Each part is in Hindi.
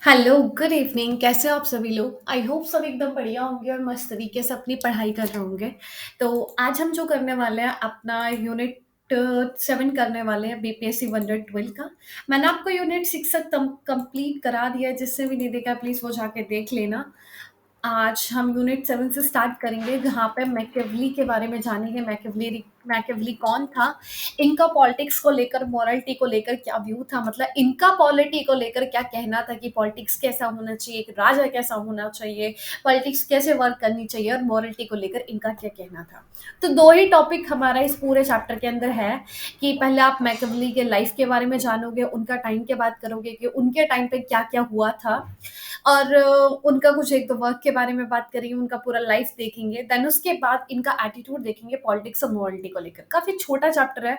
Hello, good evening. कैसे हो आप सभी लोग? आई होप सब एकदम बढ़िया होंगे और मस्त तरीके से अपनी पढ़ाई कर रहे होंगे। तो आज हम जो करने वाले हैं अपना यूनिट 7 करने वाले हैं बीपीएससी 112 का। मैंने आपको यूनिट 6 तक कंप्लीट करा दिया है, जिससे भी नहीं देखा प्लीज़ वो जाके देख लेना। आज हम यूनिट 7 से स्टार्ट करेंगे, जहाँ पे मैकियावेली के बारे में जानेंगे। मैकियावेली कौन था, इनका पॉलिटिक्स को लेकर, मॉरलिटी को लेकर क्या व्यू था, मतलब इनका पॉलिटी को लेकर क्या कहना था कि पॉलिटिक्स कैसा होना चाहिए, एक राजा कैसा होना चाहिए, पॉलिटिक्स कैसे वर्क करनी चाहिए और मॉरलिटी को लेकर इनका क्या कहना था। तो 2 ही टॉपिक हमारा इस पूरे चैप्टर के अंदर है कि पहले आप मैकियावेली के लाइफ के बारे में जानोगे, उनका टाइम के बात करोगे कि उनके टाइम पे क्या-क्या हुआ था और उनका कुछ एक दो वर्क के बारे में बात करेंगे, उनका पूरा लाइफ देखेंगे। देन उसके बाद इनका एटीट्यूड देखेंगे पॉलिटिक्स और मॉरलिटी को लेकर। काफ़ी छोटा चैप्टर है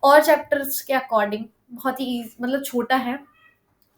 और चैप्टर्स के अकॉर्डिंग बहुत ही मतलब छोटा है।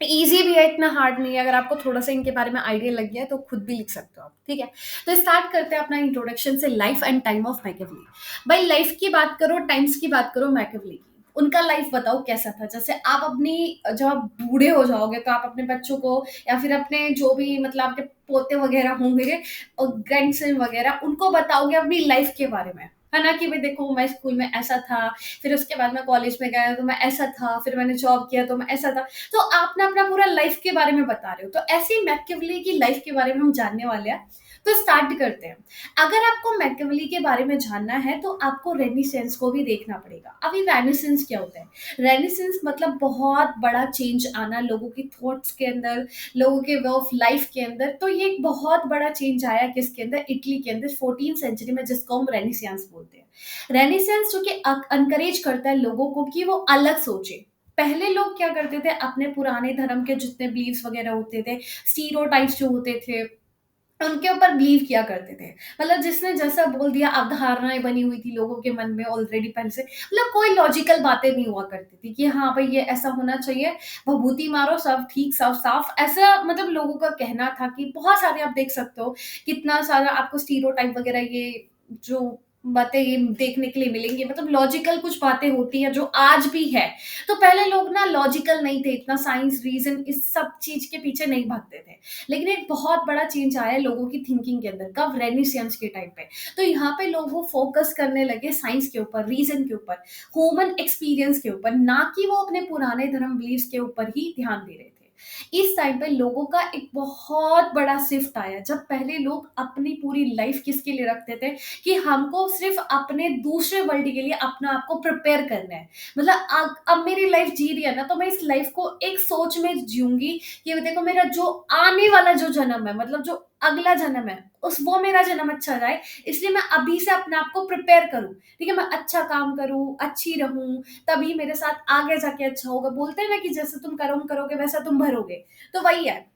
ईज़ी भी है, इतना हार्ड नहीं है। अगर आपको थोड़ा-सा इनके बारे में आइडिया लग गया है तो खुद भी लिख सकते हो आप, ठीक है? तो स्टार्ट करते हैं अपना इंट्रोडक्शन से, life and time of Machiavelli. भाई लाइफ की बात करो, टाइम्स की बात करो मैकियावेली की। उनका लाइफ बताओ कैसा था? जैसे आप अपनी जब आप बूढ़े हो जाओगे तो आप अपने बच्चों को या फिर अपने जो भी मतलब आपके पोते वगैरह होंगे और ग्रैंडसन वगैरह, उनको बताओगे अपनी लाइफ के बारे में, है ना? कि भाई देखो मैं स्कूल में ऐसा था, फिर उसके बाद मैं कॉलेज में गया तो मैं ऐसा था, फिर मैंने जॉब किया तो मैं ऐसा था। तो आप ना अपना पूरा लाइफ के बारे में बता रहे हो। तो ऐसे ही मैकियावेली की लाइफ के बारे में हम जानने वाले हैं। तो स्टार्ट करते हैं। अगर आपको मैकियावेली के बारे में जानना है तो आपको रेनेसांस को भी देखना पड़ेगा। अभी रेनेसांस क्या होता है? रेनेसांस मतलब बहुत बड़ा चेंज आना लोगों की थॉट्स के अंदर, लोगों के वे ऑफ लाइफ के अंदर। तो ये एक बहुत बड़ा चेंज आया किसके अंदर? इटली के अंदर 14th सेंचुरी में, जिसको हम रेनेसांस बोलते हैं। रेनेसांस जो कि एनकरेज करता है लोगों को कि वो अलग सोचे। पहले लोग क्या करते थे, अपने पुराने धर्म के जितने बिलीव्स वगैरह होते थे, स्टीरियोटाइप्स जो होते थे, उनके ऊपर बिलीव किया करते थे। मतलब जिसने जैसा बोल दिया, अवधारणाएँ बनी हुई थी लोगों के मन में ऑलरेडी पहले से। मतलब कोई लॉजिकल बातें नहीं हुआ करती थी कि हाँ भाई ये ऐसा होना चाहिए, भभूति मारो सब ठीक, सब साफ। ऐसा मतलब लोगों का कहना था कि बहुत सारे आप देख सकते हो, कितना सारा आपको स्टीरियोटाइप वगैरह ये जो बातें ये देखने के लिए मिलेंगी। मतलब लॉजिकल कुछ बातें होती हैं जो आज भी है। तो पहले लोग ना लॉजिकल नहीं थे, इतना साइंस, रीज़न इस सब चीज़ के पीछे नहीं भागते थे। लेकिन एक बहुत बड़ा चेंज आया है लोगों की थिंकिंग के अंदर, कब? रेनेसांस के टाइम पे। तो यहाँ पे लोग वो फोकस करने लगे साइंस के ऊपर, रीजन के ऊपर, ह्यूमन एक्सपीरियंस के ऊपर, ना कि वो अपने पुराने धर्म बिलीव्स के ऊपर ही ध्यान दे रहे थे। इस टाइम पे लोगों का एक बहुत बड़ा शिफ्ट आया, जब पहले लोग अपनी पूरी लाइफ किसके लिए रखते थे कि हमको सिर्फ अपने दूसरे वर्ल्ड के लिए अपना आप को प्रिपेयर करना है। मतलब अब मेरी लाइफ जी रही है ना, तो मैं इस लाइफ को एक सोच में जीऊंगी कि देखो मेरा जो आने वाला जो जन्म है, मतलब जो अगला जन्म है, उस वो मेरा जन्म अच्छा जाए, इसलिए मैं अभी से अपने आप को प्रिपेयर करूँ, ठीक है? मैं अच्छा काम करूँ, अच्छी रहूँ, तभी मेरे साथ आगे जाके अच्छा होगा। बोलते हैं ना कि जैसे तुम कर्म करोगे वैसा तुम भरोगे, तो वही है।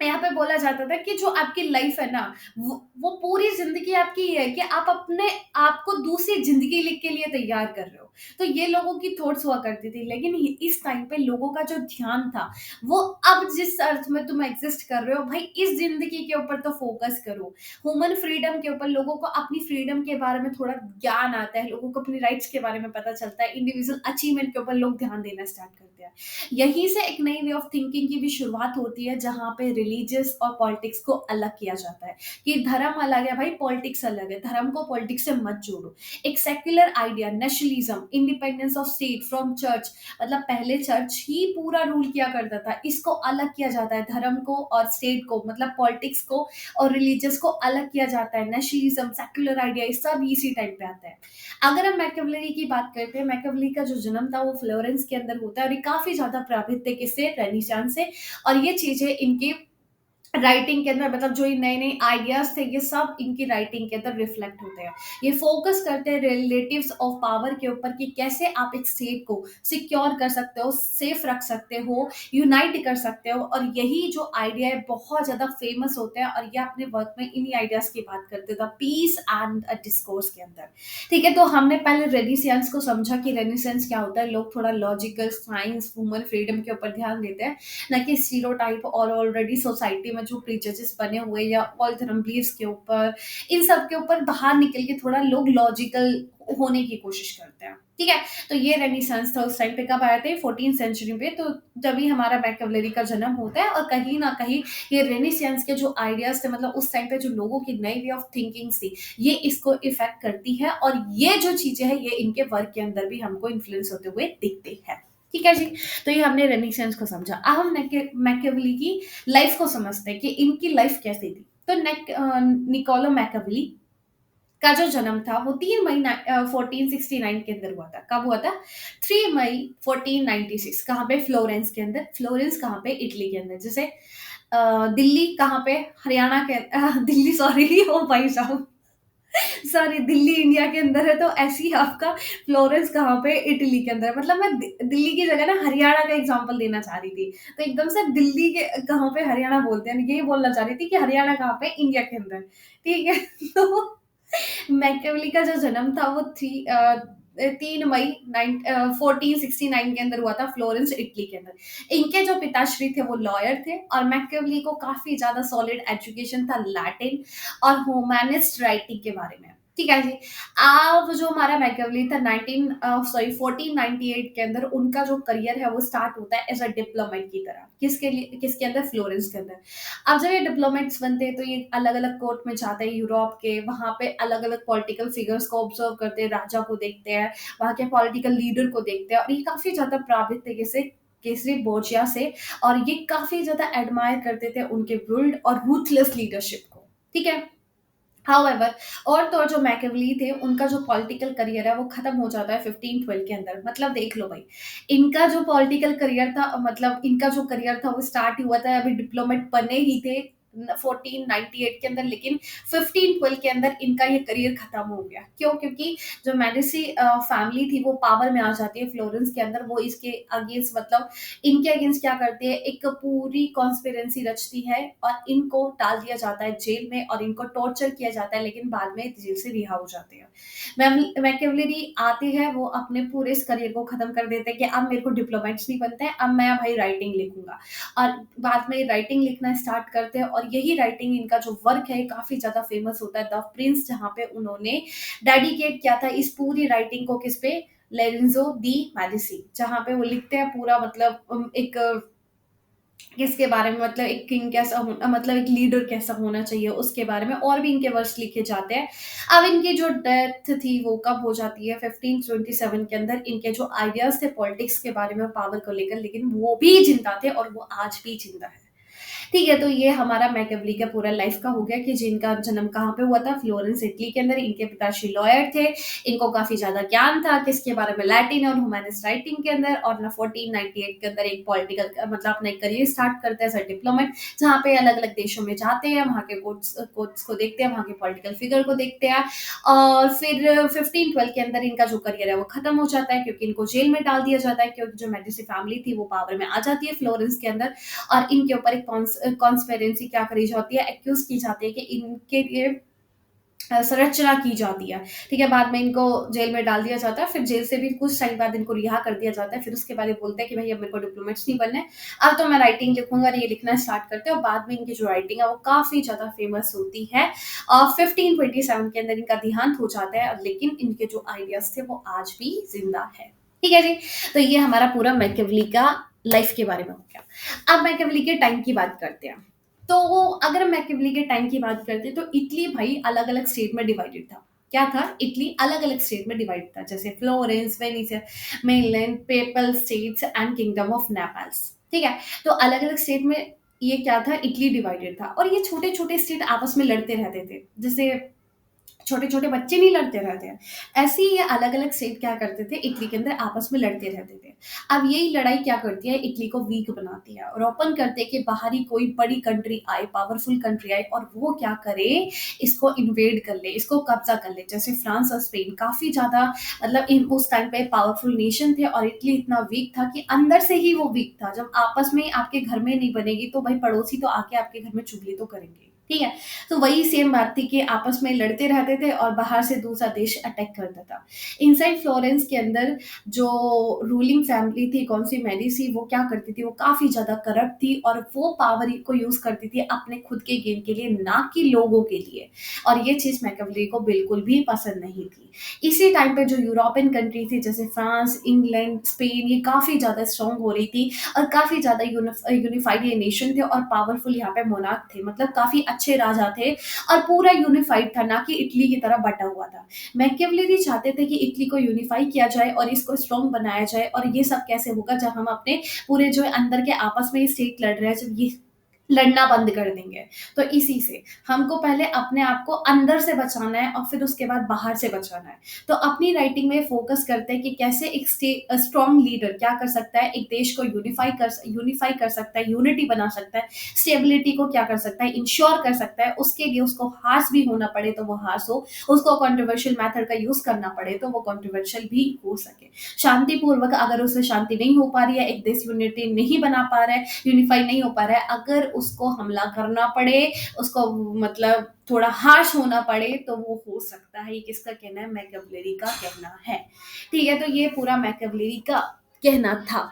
यहाँ पे बोला जाता था कि जो आपकी लाइफ है ना, वो पूरी ज़िंदगी आपकी ये है कि आप अपने आप को दूसरी ज़िंदगी के लिए तैयार कर रहे हो। तो ये लोगों की थॉट्स हुआ करती थी। लेकिन इ इस टाइम पे लोगों का जो ध्यान था, वो अब जिस अर्थ में तुम एग्ज़िस्ट कर रहे हो, भाई इस ज़िंदगी के ऊपर तो फ़ोकस करो। ह्यूमन फ्रीडम के ऊपर लोगों को अपनी फ्रीडम के बारे में थोड़ा ज्ञान आता है, लोगों को अपनी राइट्स के बारे में पता चलता है, इंडिविजुअल अचीवमेंट के ऊपर लोग ध्यान देना स्टार्ट करते हैं। यहीं से एक नई वे ऑफ थिंकिंग की भी शुरुआत होती है, जहाँ पे रिलीजियस और पॉलिटिक्स को अलग किया जाता है कि धर्म अलग है भाई, पॉलिटिक्स अलग है। धर्म को पॉलिटिक्स से मत जोड़ो। एक secular idea, nationalism, independence of state from church, मतलब पहले चर्च ही पूरा रूल किया करता था, इसको अलग किया जाता है। धर्म को और स्टेट को, मतलब पॉलिटिक्स को और रिलीजियस को अलग किया जाता है। नेशनलिज्म, सेक्युलर आइडिया, ये सब इसी टाइम पे आता है। अगर हम मैकियावेली की बात करते हैं, मैकियावेली का जो जन्म था वो फ्लोरेंस के अंदर होता है और ये काफ़ी ज़्यादा प्रभावित थे किससे? रेनेसांस से। और ये चीज़ें इनके राइटिंग के अंदर, मतलब जो ये नए-नए आइडियाज़ थे, ये सब इनकी राइटिंग के अंदर रिफ्लेक्ट होते हैं। ये फ़ोकस करते हैं रिलेटिव्स ऑफ पावर के ऊपर कि कैसे आप एक स्टेट को सिक्योर कर सकते हो, सेफ रख सकते हो, यूनाइट कर सकते हो। और यही जो आइडिया है बहुत ज़्यादा फ़ेमस होते हैं और ये अपने वर्क में इन्हीं आइडियाज़ की बात करते थे, पीस एंड डिस्कोर्स के अंदर। ठीक है, तो हमने पहले रेनेसांस को समझा कि रेनेसांस क्या होता है। लोग थोड़ा लॉजिकल, साइंस, ह्यूमन फ्रीडम के ऊपर ध्यान देते हैं, ना कि स्टीरियोटाइप और ऑलरेडी सोसाइटी में जो प्रीजडिस बने हुए या ऑल धर्म बिलीव्स के ऊपर, इन सब के ऊपर बाहर निकल के थोड़ा लोग लॉजिकल होने की कोशिश करते हैं। ठीक है? तो ये रेनेसांस था उस टाइम पे, कब आए थे? 14th सेंचुरी में, तो तभी हमारा मैकियावेली का जन्म होता है, और कहीं न कहीं ये रेनेसांस के जो आइडियाज़ थे, मतलब उस टाइम पे जो लोगों की नई वे ऑफ थिंकिंग्स थी, ये इसको इफ़ेक्ट करती है, और ये जो चीज़ें हैं, ये इनके वर्क के अंदर भी हमको इन्फ्लुएंस होते हुए दिखते हैं। ठीक है जी? तो ये हमने रेनेसांस को समझा। अब हम मैकियावेली की लाइफ़ को समझते हैं कि इनकी लाइफ़ कैसी थी। तो निकोलो मैकियावेली का जो जन्म था वो 3 मई 1469 के अंदर हुआ था। कब हुआ था? 3 मई 1496। कहाँ पे? फ्लोरेंस के अंदर। फ्लोरेंस कहाँ पे? इटली के अंदर। जैसे दिल्ली कहाँ पे? हरियाणा के दिल्ली, सॉरी ओ भाई साहब, सॉरी, दिल्ली इंडिया के अंदर है, तो ऐसे ही आपका फ्लोरेंस कहाँ पे? इटली के अंदर। मतलब मैं दिल्ली की जगह ना हरियाणा का एग्ज़ाम्पल देना चाह रही थी। तो एकदम से दिल्ली के कहाँ पे? हरियाणा बोलते हैं, यही बोलना चाह रही थी कि हरियाणा कहाँ पे? इंडिया के अंदर। ठीक है? तो मैकियावेली का जो जन्म था वो 3 मई 1469 के अंदर हुआ था, फ्लोरेंस, इटली के अंदर। इनके जो पिताश्री थे वो लॉयर थे, और मैकियावेली को काफ़ी ज़्यादा सॉलिड एजुकेशन था लैटिन और ह्यूमैनिस्ट राइटिंग के बारे में। ठीक है जी। अब जो हमारा मैकियावेली था 1498 के अंदर उनका जो करियर है वो स्टार्ट होता है एज़ अ डिप्लोमेट की तरह। किसके लिए? किसके अंदर? फ्लोरेंस के अंदर। अब जब ये डिप्लोमेट्स बनते हैं तो ये अलग-अलग कोर्ट में जाते हैं यूरोप के, वहाँ पे अलग-अलग पॉलिटिकल फिगर्स को ऑब्जर्व करते हैं, राजा को देखते हैं, वहाँ के पॉलिटिकल लीडर को देखते हैं, और ये काफ़ी ज़्यादा प्रभावित थे किससे? केसरी बोर्जिया से, और ये काफ़ी ज़्यादा एडमायर करते थे उनके बोल्ड और रूथलेस लीडरशिप को। ठीक है? हाउएवर, और तो और जो मैकियावेली थे, उनका जो पॉलिटिकल करियर है वो खत्म हो जाता है 1512 के अंदर। मतलब देख लो भाई, इनका जो पॉलिटिकल करियर था, मतलब इनका जो करियर था वो स्टार्ट ही हुआ था, अभी डिप्लोमेट बने ही थे 1498 के अंदर, लेकिन 1512 के अंदर इनका ये करियर खत्म हो गया। क्यों? क्योंकि जो मेडिसी फैमिली थी वो पावर में आ जाती है फ्लोरेंस के अंदर, वो इसके अगेंस्ट, मतलब इनके अगेंस्ट क्या करती है, एक पूरी कॉन्स्पिरेसी रचती है, और इनको डाल दिया जाता है जेल में, और इनको टॉर्चर किया जाता है, लेकिन बाद में जेल से रिहा हो जाते हैं। मैकियावेली आते हैं, वो अपने पूरे इस करियर को खत्म कर देते हैं कि अब मेरे को डिप्लोमेट्स नहीं बनते हैं, अब मैं भाई राइटिंग लिखूंगा, और बाद में राइटिंग लिखना स्टार्ट करते हैं, और यही राइटिंग, इनका जो वर्क है काफी ज्यादा फेमस होता है, द प्रिंस, जहाँ पे उन्होंने डेडिकेट किया था इस पूरी राइटिंग को किस पे? लोरेंजो दी मेडिसी, जहाँ पे वो लिखते हैं पूरा, मतलब एक किसके बारे में, मतलब एक किंग कैसा होना, मतलब एक लीडर कैसा होना चाहिए उसके बारे में, और भी इनके वर्ड्स लिखे जाते हैं। अब इनकी जो डेथ थी वो कब हो जाती है? 1527 के अंदर। इनके जो आइडियाज़ थे पॉलिटिक्स के बारे में, पावर को लेकर, लेकिन वो भी ज़िंदा थे, और वो आज भी ज़िंदा है। ठीक है, तो ये हमारा मैकियावेली का पूरा लाइफ का हो गया कि जिनका जन्म कहाँ पे हुआ था? फ्लोरेंस, इटली के अंदर। इनके पिताश्री लॉयर थे, इनको काफ़ी ज़्यादा ज्ञान था किसके बारे में? लैटिन और ह्यूमैनिस्ट राइटिंग के अंदर, और ना 1498 के अंदर एक पॉलिटिकल मतलब अपना एक करियर स्टार्ट करते हैं एज़ अ डिप्लोमेट, जहाँ पे अलग-अलग देशों में जाते हैं, वहाँ के कोर्ट्स कोर्ट्स को देखते हैं, वहाँ के पॉलिटिकल फिगर को देखते हैं, और फिर 1512 के अंदर इनका जो करियर है वो खत्म हो जाता है, क्योंकि इनको जेल में डाल दिया जाता है, क्योंकि जो मेडिसी फैमिली थी वो पावर में आ जाती है फ्लोरेंस के अंदर, और इनके ऊपर एक कॉन्स्पेरेंसी क्या करी जाती है, एक्यूज की जाती है कि इनके लिए संरचना की जाती है। ठीक है, बाद में इनको जेल में डाल दिया जाता है, फिर जेल से भी कुछ टाइम बाद इनको रिहा कर दिया जाता है, फिर उसके बाद ये बोलते हैं कि भाई अब मेरे को डिप्लोमेट्स नहीं बनना है, अब तो मैं राइटिंग लिखूंगा, और ये लिखना स्टार्ट करते हैं, और बाद में इनकी जो राइटिंग है वो काफ़ी ज़्यादा फेमस होती है, और 1527 के अंदर इनका देहांत हो जाता है, लेकिन इनके जो आइडियाज़ थे वो आज भी ज़िंदा है। ठीक है जी, तो ये हमारा पूरा मैकियावेली का लाइफ के बारे में हो गया। अब मैकियावेली के टाइम की बात करते हैं। तो अगर हम मैकियावेली के टाइम की बात करते हैं तो इटली भाई अलग-अलग स्टेट में डिवाइडेड था। क्या था? इटली अलग-अलग स्टेट में डिवाइड था, जैसे Florence, Venice, mainland, PayPal states and kingdom of Naples. ठीक है? तो अलग-अलग स्टेट में ये क्या था? इटली डिवाइडेड था, और ये छोटे-छोटे स्टेट आपस में लड़ते रहते थे। जैसे छोटे-छोटे बच्चे नहीं लड़ते रहते हैं। ऐसे ही ये अलग-अलग स्टेट क्या करते थे, इटली के अंदर आपस में लड़ते रहते थे। अब यही लड़ाई क्या करती है, इटली को वीक बनाती है, और ओपन करते हैं कि बाहरी कोई बड़ी कंट्री आए, पावरफुल कंट्री आए, और वो क्या करे, इसको इन्वेड कर ले, इसको कब्ज़ा कर ले। जैसे फ्रांस और स्पेन काफ़ी ज़्यादा, मतलब इन उस टाइम पे पावरफुल नेशन थे, और इटली इतना वीक था कि अंदर से ही वो वीक था। जब आपस में आपके घर में नहीं बनेगी, तो भाई पड़ोसी तो आके आपके घर में चुगली तो करेंगे। ठीक है? तो वही सेम बात थी कि आपस में लड़ते रहते थे और बाहर से दूसरा देश अटैक करता था। इनसाइड फ्लोरेंस के अंदर जो रूलिंग फैमिली थी, कौन-सी मेडिसी, वो क्या करती थी, वो काफ़ी ज़्यादा करप्ट थी और वो पावर को यूज़ करती थी अपने खुद के गेन के लिए, ना कि लोगों के लिए। और ये चीज़ मैकियावेली को बिल्कुल भी पसंद नहीं थी। इसी टाइम पे जो यूरोपियन कंट्री थी जैसे फ्रांस, इंग्लैंड, स्पेन, ये काफ़ी ज़्यादा स्ट्रॉन्ग हो रही थी और काफ़ी ज़्यादा यूनिफाइड ये नेशन थे और पावरफुल यहाँ पे मोनार्क थे। मतलब काफ़ी अच्छे राजा थे और पूरा यूनिफाइड था, ना कि इटली की तरह बँटा हुआ था। मैकियावेली चाहते थे कि इटली को यूनिफाई किया जाए और इसको स्ट्रॉन्ग बनाया जाए और ये सब कैसे होगा जब हम अपने पूरे जो है अंदर के आपस में ही स्टेट लड़ रहे हैं, जब ये लड़ना बंद कर देंगे। तो इसी से हमको पहले अपने आप को अंदर से बचाना है और फिर उसके बाद बाहर से बचाना है। तो अपनी राइटिंग में फ़ोकस करते हैं कि कैसे एक स्ट्रॉन्ग लीडर क्या कर सकता है, एक देश को यूनिफ़ाई कर सकता है, यूनिटी बना सकता है, स्टेबिलिटी को क्या कर सकता है, इंश्योर कर सकता है, उसके लिए उसको हार्श भी होना पड़े तो वो हार्श हो, उसको कंट्रोवर्शियल मेथड का यूज़ करना पड़े तो वो कंट्रोवर्शियल भी हो सके। शांतिपूर्वक अगर उससे शांति नहीं हो पा रही है, एक देश यूनिटी नहीं बना पा रहा है, यूनिफ़ाई नहीं हो पा रहा है, अगर उसको हमला करना पड़े, उसको मतलब थोड़ा हार्श होना पड़े तो वो हो सकता है। ये किसका कहना है? मैकियावेली का कहना है। ठीक है? तो ये पूरा मैकियावेली का कहना था।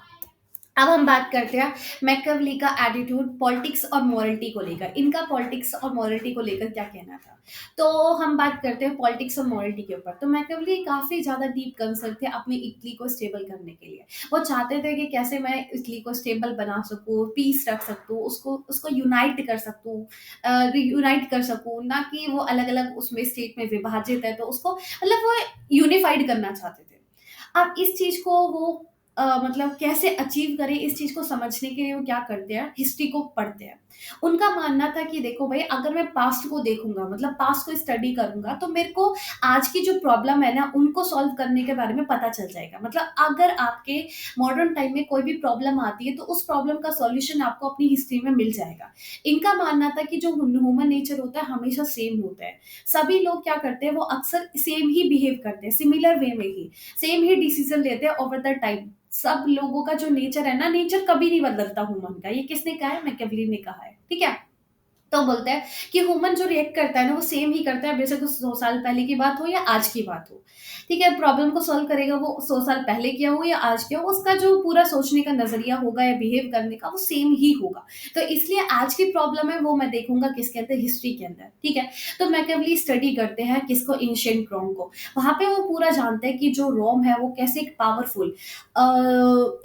अब हम बात करते हैं मैकियावेली का एटीट्यूड पॉलिटिक्स और मोरालिटी को लेकर। इनका पॉलिटिक्स और मोरालिटी को लेकर क्या कहना था? तो हम बात करते हैं पॉलिटिक्स और मोरालिटी के ऊपर। तो मैकियावेली काफ़ी ज़्यादा डीप कंसर्न थे अपनी इटली को स्टेबल करने के लिए। वो चाहते थे कि कैसे मैं इटली को स्टेबल बना सकूँ, पीस रख सकूँ, उसको उसको यूनाइट कर सकूँ, रीयूनाइट कर सकूँ, ना कि वो अलग-अलग उसमें स्टेट में विभाजित है तो उसको मतलब वो यूनिफाइड करना चाहते थे। अब इस चीज़ को वो मतलब कैसे अचीव करें, इस चीज़ को समझने के लिए वो क्या करते हैं, हिस्ट्री को पढ़ते हैं। उनका मानना था कि देखो भई अगर मैं पास्ट को देखूँगा मतलब पास्ट को स्टडी करूँगा तो मेरे को आज की जो प्रॉब्लम है ना, उनको सॉल्व करने के बारे में पता चल जाएगा। मतलब अगर आपके मॉडर्न टाइम में कोई भी प्रॉब्लम आती है तो उस प्रॉब्लम का सॉल्यूशन आपको अपनी हिस्ट्री में मिल जाएगा। इनका मानना था कि जो ह्यूमन नेचर होता है हमेशा सेम होता है। सभी लोग क्या करते हैं, वो अक्सर सेम ही बिहेव करते हैं, सिमिलर वे में ही। सेम ही डिसीजन लेते हैं ओवर द टाइम। सब लोगों का जो नेचर है ना, नेचर कभी नहीं बदलता ह्यूमन का। ये किसने कहा है? मैकियावेली ने कहा है। ठीक है? तो बोलते हैं कि ह्यूमन जो रिएक्ट करता है ना, वो सेम ही करता है, बेशक वो 100 साल पहले की बात हो या आज की बात हो। ठीक है? प्रॉब्लम को सॉल्व करेगा वो 100 साल पहले किया हो या आज किया हो, उसका जो पूरा सोचने का नज़रिया होगा या बिहेव करने का, वो सेम ही होगा। तो इसलिए आज की प्रॉब्लम है, वो मैं देखूँगा किसके अंदर? हिस्ट्री के अंदर। ठीक है? तो मैकियावेली स्टडी करते हैं किसको? एंशिएंट रोम को। वहाँ पे वो पूरा जानते हैं कि जो रोम है, वो कैसे एक पावरफुल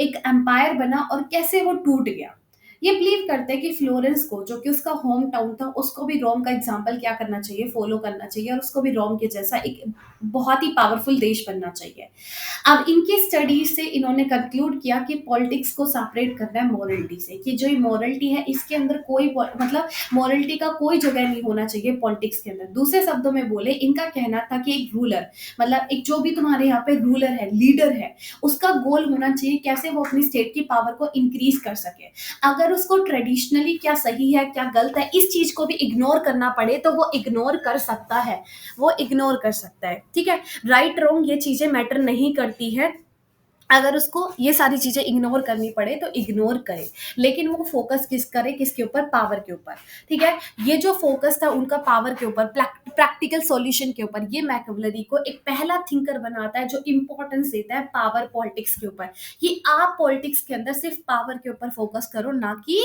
एक एम्पायर बना और कैसे वो टूट गया। ये बिलीव करते हैं कि फ्लोरेंस को, जो कि उसका होम टाउन था, उसको भी रोम का एग्ज़ाम्पल क्या करना चाहिए? फ़ॉलो करना चाहिए और उसको भी रोम के जैसा एक बहुत ही पावरफुल देश बनना चाहिए। अब इनकी स्टडीज़ से इन्होंने कंक्लूड किया कि पॉलिटिक्स को सेपरेट करना है मोरालिटी से, कि जो ये मोरालिटी है इसके अंदर कोई मतलब मोरालिटी का कोई जगह नहीं होना चाहिए पॉलिटिक्स के अंदर। दूसरे शब्दों में बोले, इनका कहना था कि एक रूलर मतलब एक जो भी तुम्हारे यहाँ पे रूलर है, लीडर है, उसका गोल होना चाहिए कैसे वो अपनी स्टेट की पावर को इंक्रीज़ कर सके। अगर उसको ट्रेडिशनली क्या सही है, क्या गलत है, इस चीज़ को भी इग्नोर करना पड़े तो वो इग्नोर कर सकता है, वो इग्नोर कर सकता है, ठीक है? राइट रॉन्ग ये चीज़ें मैटर नहीं करती है, अगर उसको ये सारी चीज़ें इग्नोर करनी पड़े तो इग्नोर करे, लेकिन वो फ़ोकस करे किसके ऊपर? पावर के ऊपर, ठीक है? ये जो फ़ोकस था उनका पावर के ऊपर, प्रैक्टिकल सॉल्यूशन के ऊपर, ये मैकियावेली को एक पहला थिंकर बनाता है जो इम्पोर्टेंस देता है पावर पॉलिटिक्स के ऊपर, कि आप पॉलिटिक्स के अंदर सिर्फ पावर के ऊपर फ़ोकस करो, ना कि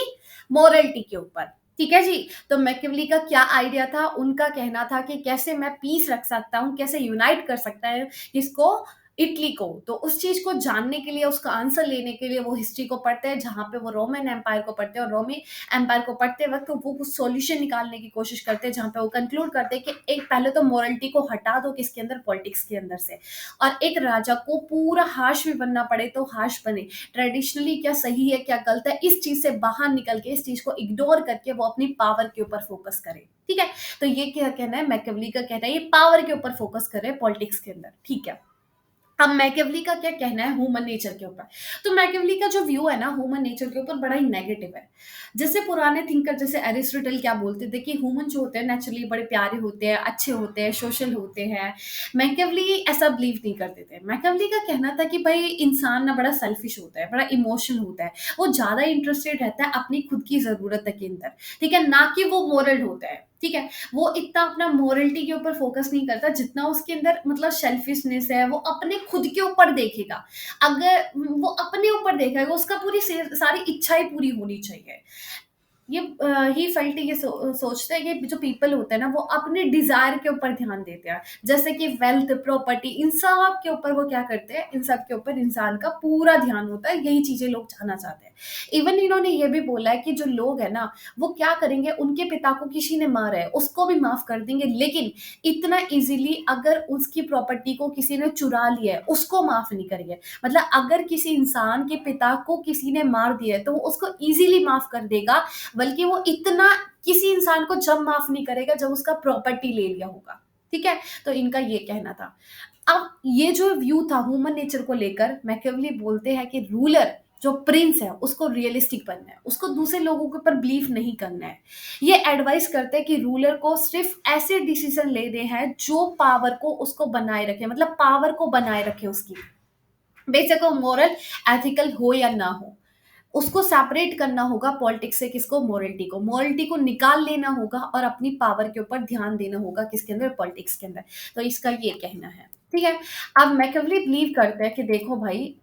मोरालिटी के ऊपर। ठीक है जी? तो मैकियावेली का क्या आइडिया था? उनका कहना था कि कैसे मैं पीस रख सकता हूँ, कैसे यूनाइट कर सकता है किसको? इटली को। तो उस चीज़ को जानने के लिए, उसका आंसर लेने के लिए वो हिस्ट्री को पढ़ते हैं, जहाँ पे वो रोमन एम्पायर को पढ़ते हैं और रोमी एम्पायर को पढ़ते वक़्त वो कुछ सॉल्यूशन निकालने की कोशिश करते हैं, जहाँ पे वो कंक्लूड करते हैं कि एक पहले तो मोरालिटी को हटा दो किसके अंदर? पॉलिटिक्स के अंदर से, और एक राजा को पूरा हार्श भी बनना पड़े तो हार्श बने। ट्रेडिशनली क्या सही है, क्या गलत है, इस चीज़ से बाहर निकल के, इस चीज़ को इग्नोर करके वो अपनी पावर के ऊपर फ़ोकस करे। ठीक है? तो ये क्या कहना है? मैकियावेली का कहना है ये पावर के ऊपर फ़ोकस करे पॉलिटिक्स के अंदर। ठीक है? अब मैकियावेली का क्या कहना है ह्यूमन नेचर के ऊपर? तो मैकियावेली का जो व्यू है ना ह्यूमन नेचर के ऊपर बड़ा ही नेगेटिव है। जैसे पुराने थिंकर जैसे एरिस्टोटल क्या बोलते थे कि ह्यूमन जो होते हैं नेचुरली बड़े प्यारे होते हैं, अच्छे होते हैं, सोशल होते हैं। मैकियावेली ऐसा बिलीव नहीं करते थे। मैकियावेली का कहना था कि भाई इंसान ना बड़ा सेल्फिश होता है, बड़ा इमोशनल होता है। वो ज़्यादा इंटरेस्टेड रहता है अपनी खुद की ज़रूरत के अंदर, ठीक है? ना कि वो मोरल होता है। ठीक है? वो इतना अपना मोरलिटी के ऊपर फ़ोकस नहीं करता जितना उसके अंदर मतलब सेल्फिशनेस है, वो अपने खुद के ऊपर देखेगा। अगर वो अपने ऊपर देखेगा, उसका पूरी से सारी इच्छाएँ पूरी होनी चाहिए। ये ही फेल्ट ये सोचते हैं कि जो पीपल होते हैं ना वो अपने डिजायर के ऊपर ध्यान देते हैं, जैसे कि वेल्थ, प्रॉपर्टी, इन सब के ऊपर वो क्या करते हैं, इन सब के ऊपर इंसान का पूरा ध्यान होता है, यही चीजें लोग जानना चाहते हैं। इवन इन्होंने ये भी बोला है कि जो लोग है ना वो क्या करेंगे, उनके पिता को किसी ने मारा है उसको भी माफ कर देंगे, लेकिन इतना इजीली अगर उसकी प्रॉपर्टी को किसी ने चुरा लिया है उसको माफ नहीं करेंगे। मतलब अगर किसी इंसान के पिता को किसी ने मार दिया है तो वो उसको इजीली माफ कर देगा, बल्कि वो इतना किसी इंसान को जब माफ नहीं करेगा जब उसका प्रॉपर्टी ले लिया होगा। ठीक है? तो इनका ये कहना था। अब ये जो व्यू था ह्यूमन नेचर को लेकर, मैकियावेली बोलते हैं कि रूलर जो प्रिंस है उसको रियलिस्टिक बनना है, उसको दूसरे लोगों के ऊपर बिलीव नहीं करना है। ये एडवाइस करते हैं कि रूलर को सिर्फ ऐसे डिसीजन लेने हैं जो पावर को उसको बनाए रखे, मतलब पावर को बनाए रखे उसकी, बेशक वो मोरल एथिकल हो या ना हो। उसको सेपरेट करना होगा पॉलिटिक्स से, किसको, मोरलिटी को, मोरलिटी को निकाल लेना होगा और अपनी पावर के ऊपर ध्यान देना होगा, किसके अंदर, पॉलिटिक्स के अंदर। तो इसका ये कहना है। ठीक है? अब मैकियावेली बिलीव करते हैं कि देखो भाई,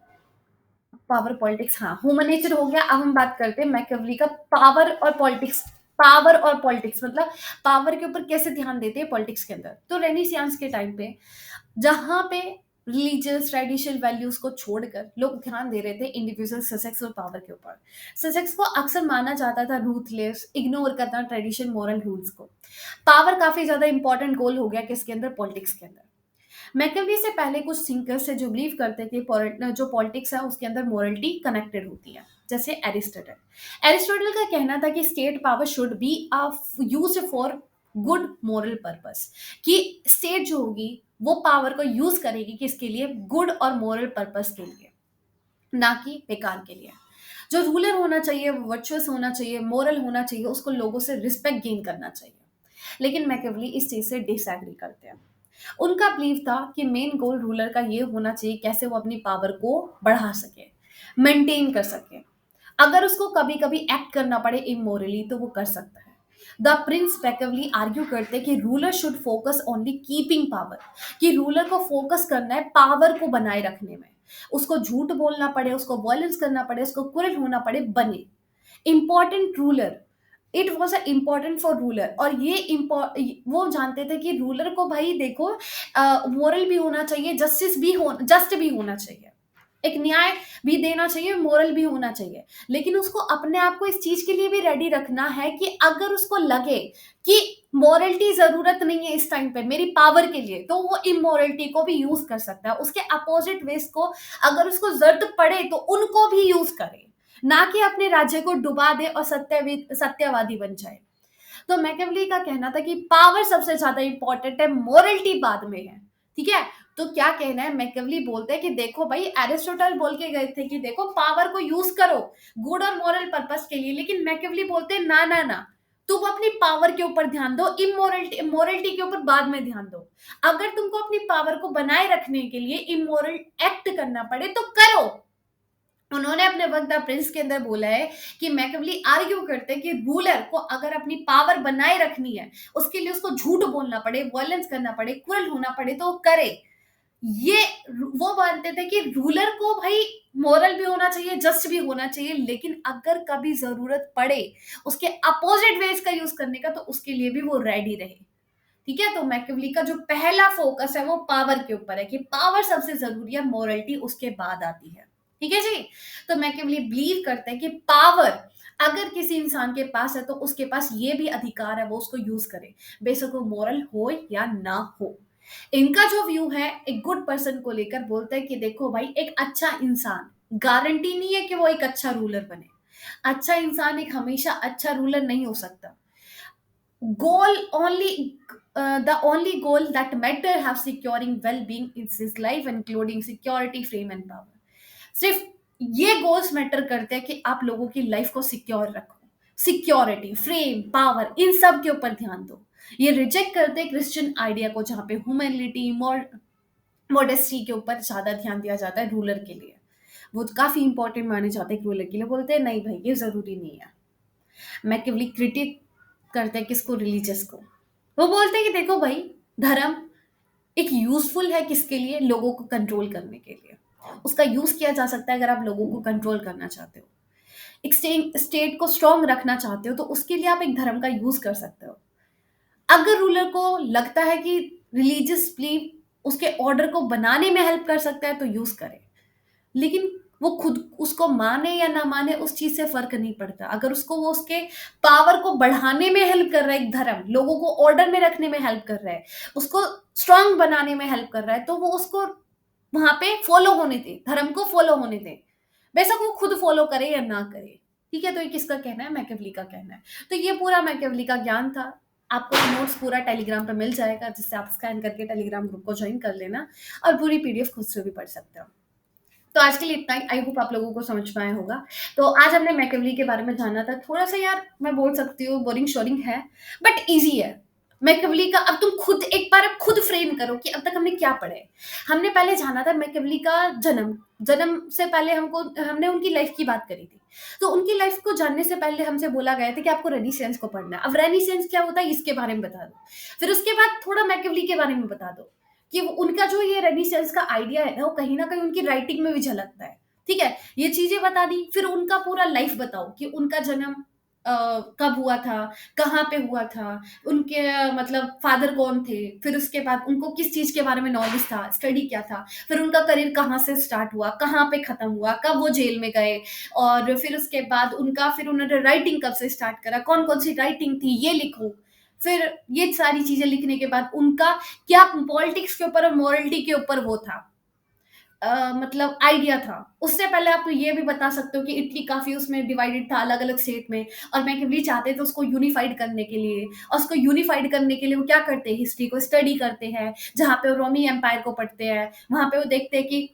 पावर पॉलिटिक्स, हाँ ह्यूमन नेचर हो गया। अब हम बात करते हैं मैकियावेली का पावर और पॉलिटिक्स। पावर और पॉलिटिक्स मतलब पावर के ऊपर कैसे ध्यान देते हैं पॉलिटिक्स के अंदर। तो रेनेसांस के टाइम पे जहां पे रिलीजियस ट्रेडिशनल वैल्यूज को छोड़कर लोग ध्यान दे रहे थे इंडिविजुअल ससेक्स और पावर के ऊपर। ससेक्स को अक्सर माना जाता था रूथलेस, इग्नोर करना ट्रेडिशन, मॉरल रूल्स को। पावर काफी ज्यादा इंपॉर्टेंट गोल हो गया किसके अंदर, पॉलिटिक्स के अंदर। मैकेवली से पहले कुछ थिंकर्स है जो बिलीव करते थे कि जो पॉलिटिक्स है उसके अंदर मोरलिटी कनेक्टेड होती है, जैसे एरिस्टोटल। एरिस्टोटल का कहना था कि state power should be use for good moral purpose, कि स्टेट जो होगी वो पावर को यूज करेगी किसके लिए, गुड और मोरल पर्पस के लिए, ना कि बेकार के लिए। जो रूलर होना चाहिए वो वर्चुअस होना चाहिए, मोरल होना चाहिए, उसको लोगों से रिस्पेक्ट गेन करना चाहिए। लेकिन मैकेवली इस चीज से डिसएग्री करते हैं। उनका बिलीव था कि मेन गोल रूलर का ये होना चाहिए कैसे वो अपनी पावर को बढ़ा सके, मेंटेन कर सके। अगर उसको कभी कभी एक्ट करना पड़े इमोरली तो वो कर सकता है। द प्रिंस पैकेवली आर्ग्यू करते हैं कि ruler should focus only keeping power, कि रूलर को फोकस करना है पावर को बनाए रखने में। उसको झूठ बोलना पड़े, उसको वायलेंस करना पड़े, उसको क्रूर होना पड़े, बने important ruler. It was a important for ruler, और ये वो जानते थे कि रूलर को भाई देखो मोरल भी होना चाहिए, जस्ट भी होना चाहिए, एक न्याय भी देना चाहिए, मोरल भी होना चाहिए। लेकिन उसको अपने आप को इस चीज के लिए भी रेडी रखना है कि अगर उसको लगे कि मोरलिटी जरूरत नहीं है इस टाइम पे मेरी पावर के लिए, तो वो इमोरलिटी को भी यूज कर सकता है, उसके अपोजिट वेस को अगर उसको जरूरत पड़े तो उनको भी यूज करे, ना कि अपने राज्य को डुबा दे और सत्यवादी बन जाए। तो मैकेवली का कहना था कि पावर सबसे ज्यादा इंपॉर्टेंट है, मोरलिटी बाद में है। ठीक है? तो क्या कहना है, मैकेवली बोलते हैं कि देखो भाई, एरिस्टोटल बोल के गए थे कि देखो पावर को यूज करो गुड और मॉरल पर्पस के लिए, लेकिन मैकेवली बोलते हैं ना ना ना, तुम अपनी पावर के ऊपर ध्यान दो, इमोरलिटी मोरलिटी के ऊपर बाद में ध्यान दो। अगर तुमको अपनी पावर को बनाए रखने के लिए इमोरल एक्ट करना पड़े तो करो। उन्होंने अपने वक्त द प्रिंस के अंदर बोला है कि मैकेवली आर्ग्यू करते हैं कि रूलर को अगर अपनी पावर बनाए रखनी है, उसके लिए उसको झूठ बोलना पड़े, वायलेंस करना पड़े, क्रूर होना पड़े तो वो करे। ये वो मानते थे कि रूलर को भाई मोरल भी होना चाहिए, जस्ट भी होना चाहिए, लेकिन अगर कभी जरूरत पड़े उसके अपोजिट वेज का यूज करने का तो उसके लिए भी वो रेडी रहे। ठीक है? तो मैकेवली का जो पहला फोकस है वो पावर के ऊपर है, कि पावर सबसे जरूरी है, मोरलिटी उसके बाद आती है। ठीक है जी? तो मैकेवली बिलीव करते हैं कि पावर अगर किसी इंसान के पास है तो उसके पास ये भी अधिकार है वो उसको यूज करे, बेशक वो मोरल हो या ना हो। इनका जो व्यू है एक गुड पर्सन को लेकर, बोलते हैं कि देखो भाई, एक अच्छा इंसान गारंटी नहीं है कि वो एक अच्छा रूलर बने। अच्छा इंसान एक हमेशा अच्छा रूलर नहीं हो सकता। goal only The only goal that matter have securing well-being in his life, including security, frame and power। सिर्फ ये गोल्स मैटर करते हैं कि आप लोगों की लाइफ को सिक्योर रखो, सिक्योरिटी, फ्रेम, पावर, इन सब के ऊपर ध्यान दो। ये रिजेक्ट करते हैं क्रिश्चियन आइडिया को जहां पे ह्यूमैनिटी, मॉडेस्टी के ऊपर ज्यादा ध्यान दिया जाता है रूलर के लिए। वो तो काफी इंपॉर्टेंट माने जाते हैं रूलर के लिए, बोलते हैं नहीं भाई ये जरूरी नहीं है। मैकिवली क्रिटिक करते हैं किसको, रिलीजियस को। वो बोलते हैं कि देखो भाई, धर्म एक यूजफुल है किसके लिए, लोगों को कंट्रोल करने के लिए। उसका यूज किया जा सकता है अगर आप लोगों को कंट्रोल करना चाहते हो, एक स्टेट को स्ट्रांग रखना चाहते हो, तो उसके लिए आप एक धर्म का यूज कर सकते हो। अगर रूलर को लगता है कि रिलीजियस बिलीफ उसके ऑर्डर को बनाने में हेल्प कर सकता है तो यूज करे, लेकिन वो खुद उसको माने या ना माने उस चीज से फर्क नहीं पड़ता। अगर उसको वो उसके पावर को बढ़ाने में हेल्प कर रहा है, एक धर्म लोगों को ऑर्डर में रखने में हेल्प कर रहा है, उसको स्ट्रांग बनाने में हेल्प कर रहा है, तो वो उसको वहां पे फॉलो होने दे, धर्म को फॉलो होने दे, बेशक वो खुद फॉलो करे या ना करे। ठीक है, तो ये किसका कहना है, मैकेवली का कहना है। तो ये पूरा मैकेवली का ज्ञान था। आपको नोट्स पूरा टेलीग्राम पे मिल जाएगा, जिससे आप स्कैन करके टेलीग्राम ग्रुप को ज्वाइन कर लेना और पूरी पीडीएफ खुद से भी पढ़ सकते हो। तो आज के लिए इतना ही। आई होप आप लोगों को समझ में आया होगा। तो आज हमने मैकेवली के बारे में जाना था। थोड़ा सा यार मैं बोल सकती हूँ बोरिंग शोरिंग है, बट इजी है। मैकेवली का अब तुम खुद एक बार अब खुद फ्रेम करो कि अब तक हमने क्या पढ़ा है। हमने पहले जाना था मैकेवली का जन्म। जन्म से पहले हमने उनकी लाइफ की बात करी थी। तो उनकी लाइफ को जानने से पहले हमसे बोला गया था कि आपको रेनिसेंस को पढ़ना है। अब रेनिसेंस क्या होता है इसके बारे में बता दो, फिर उसके बाद थोड़ा मैकेवली के बारे में बता दो कि उनका जो ये रेनिसेंस का आइडिया है ना, वो कहीं ना कहीं उनकी राइटिंग में भी झलकता है। ठीक है, ये चीजें बता दी। फिर उनका पूरा लाइफ बताओ कि उनका जन्म कब हुआ था, कहाँ पे हुआ था, उनके मतलब फादर कौन थे, फिर उसके बाद उनको किस चीज के बारे में नॉलेज था, स्टडी क्या था, फिर उनका करियर कहाँ से स्टार्ट हुआ, कहाँ पे खत्म हुआ, कब वो जेल में गए, और फिर उसके बाद फिर उन्होंने राइटिंग कब से स्टार्ट करा, कौन कौन सी राइटिंग थी ये लिखो। फिर ये सारी चीजें लिखने के बाद उनका क्या पॉलिटिक्स के ऊपर और मोरलिटी के ऊपर वो था, मतलब आइडिया था। उससे पहले आप ये भी बता सकते हो कि इटली काफी उसमें डिवाइडेड था अलग अलग स्टेट में, और मैकेवली चाहते थे उसको यूनिफाइड करने के लिए। और उसको यूनिफाइड करने के लिए वो क्या करते हैं, हिस्ट्री को स्टडी करते हैं। जहाँ पे वो रोमी एम्पायर को पढ़ते हैं, वहां पे वो देखते हैं कि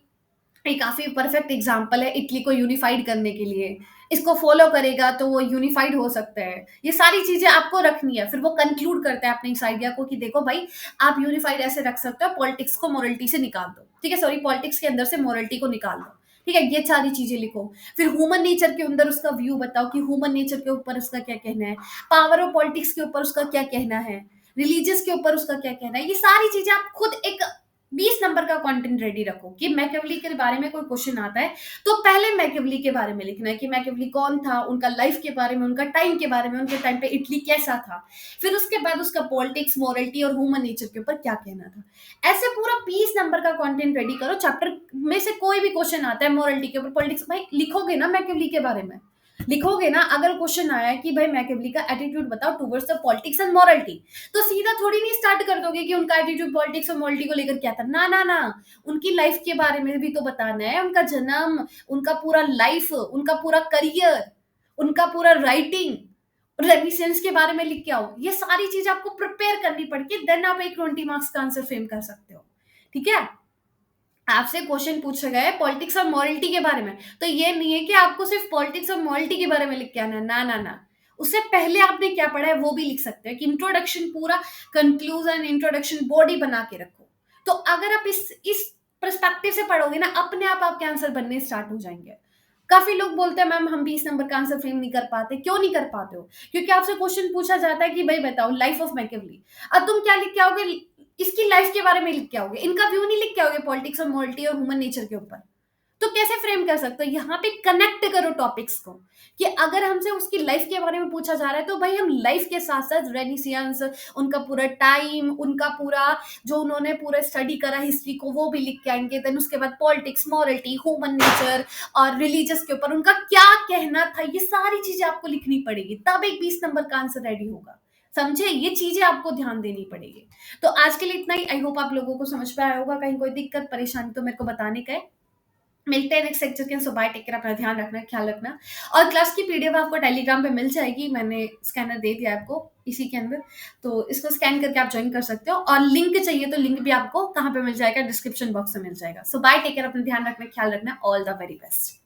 ये काफी परफेक्ट एग्जाम्पल है इटली को यूनिफाइड करने के लिए, इसको फॉलो करेगा तो वो यूनिफाइड हो सकता है। ये सारी चीजें आपको रखनी है। फिर वो कंक्लूड करते हैं अपने इस आइडिया को कि देखो भाई, आप यूनिफाइड ऐसे रख सकते हो, पॉलिटिक्स को मोरलिटी से निकाल दो। ठीक है, सॉरी, पॉलिटिक्स के अंदर से मोरलिटी को निकाल दो। ठीक है, ये सारी चीजें लिखो। फिर ह्यूमन नेचर के अंदर उसका व्यू बताओ कि ह्यूमन नेचर के ऊपर उसका क्या कहना है, पावर और पॉलिटिक्स के ऊपर उसका क्या कहना है, रिलीजियस के ऊपर उसका क्या कहना है। ये सारी चीजें आप खुद एक 20 नंबर का कंटेंट रेडी रखो कि मैकेवली के बारे में कोई क्वेश्चन आता है तो पहले मैकेवली के बारे में लिखना है कि मैकेवली कौन था, उनका लाइफ के बारे में, उनका टाइम के बारे में, उनके टाइम पे इटली कैसा था। फिर उसके बाद उसका पॉलिटिक्स, मोरलिटी और ह्यूमन नेचर के ऊपर क्या कहना था। ऐसे पूरा 20 नंबर का कंटेंट रेडी करो। चैप्टर में से कोई भी क्वेश्चन आता है मोरलिटी के ऊपर, पॉलिटिक्स, भाई लिखोगे ना मैकेवली के बारे में, लिखोगे ना। अगर क्वेश्चन आया है कि भाई मैकेवली का एटीट्यूड बताओ towards the politics and morality, तो सीधा थोड़ी नहीं स्टार्ट कर दोगे कि उनका एटीट्यूड पॉलिटिक्स और मोरलिटी को लेकर क्या था। ना ना ना, उनकी लाइफ के बारे में भी तो बताना है, उनका जन्म, उनका पूरा लाइफ, उनका पूरा करियर, उनका पूरा राइटिंग, रेनिसेंस के बारे में लिख के आओ। ये सारी चीज आपको प्रिपेयर करनी पड़ती, देन आप एक 20 मार्क्स का आंसर फ्रेम कर सकते हो। ठीक है, आपसे क्वेश्चन पूछा गया है पॉलिटिक्स और मॉरलिटी के बारे में, तो ये नहीं है कि आपको सिर्फ पॉलिटिक्स और मॉरलिटी के बारे में लिख के आना है। ना ना ना, उससे पहले आपने क्या पढ़ा है वो भी लिख सकते हैं कि इंट्रोडक्शन, पूरा कंक्लूजन, इंट्रोडक्शन, बॉडी बना के रखो। तो अगर आप इस पर्सपेक्टिव से पढ़ोगे ना, अपने आप आपके आंसर बनने स्टार्ट हो जाएंगे। काफी लोग बोलते हैं मैम हम 20 नंबर का आंसर फ्रेम नहीं कर पाते। क्यों नहीं कर पाते हो? क्योंकि आपसे क्वेश्चन पूछा जाता है कि भाई बताओ लाइफ ऑफ मैकेवली, अब तुम क्या लिख के आओगे, इसकी लाइफ के बारे में लिख के आओगे, इनका व्यू नहीं लिख के आओगे पॉलिटिक्स और मोरलिटी और ह्यूमन नेचर के ऊपर। तो कैसे फ्रेम कर सकते हो? यहाँ पे कनेक्ट करो टॉपिक्स को कि अगर हमसे उसकी लाइफ के बारे में पूछा जा रहा है तो भाई हम लाइफ के साथ साथ रेनिसियंस, उनका पूरा टाइम, उनका पूरा जो उन्होंने पूरा स्टडी करा हिस्ट्री को, वो भी लिख के आएंगे। देन उसके बाद पॉलिटिक्स, मोरलिटी, ह्यूमन नेचर और रिलीजियस के ऊपर उनका क्या कहना था, ये सारी चीजें आपको लिखनी पड़ेगी, तब एक 20 नंबर का आंसर रेडी होगा। समझे? ये चीजें आपको ध्यान देनी पड़ेगी। तो आज के लिए इतना ही। आई होप आप लोगों को समझ में आया होगा। कहीं कोई दिक्कत परेशानी तो मेरे को बताने का है। मिलते हैं नेक्स्ट लेक्चर के। सो बाय, टेक केयर, अपना ध्यान रखना, ख्याल रखना। और क्लास की पीडीएफ आपको टेलीग्राम पे मिल जाएगी, मैंने स्कैनर दे दिया आपको इसी के अंदर, तो इसको स्कैन करके आप ज्वाइन कर सकते हो। और लिंक चाहिए तो लिंक भी आपको कहाँ पे मिल जाएगा, डिस्क्रिप्शन बॉक्स में मिल जाएगा। सो बाय, टेक केयर, अपना ध्यान रखना, ख्याल रखना। All the very best.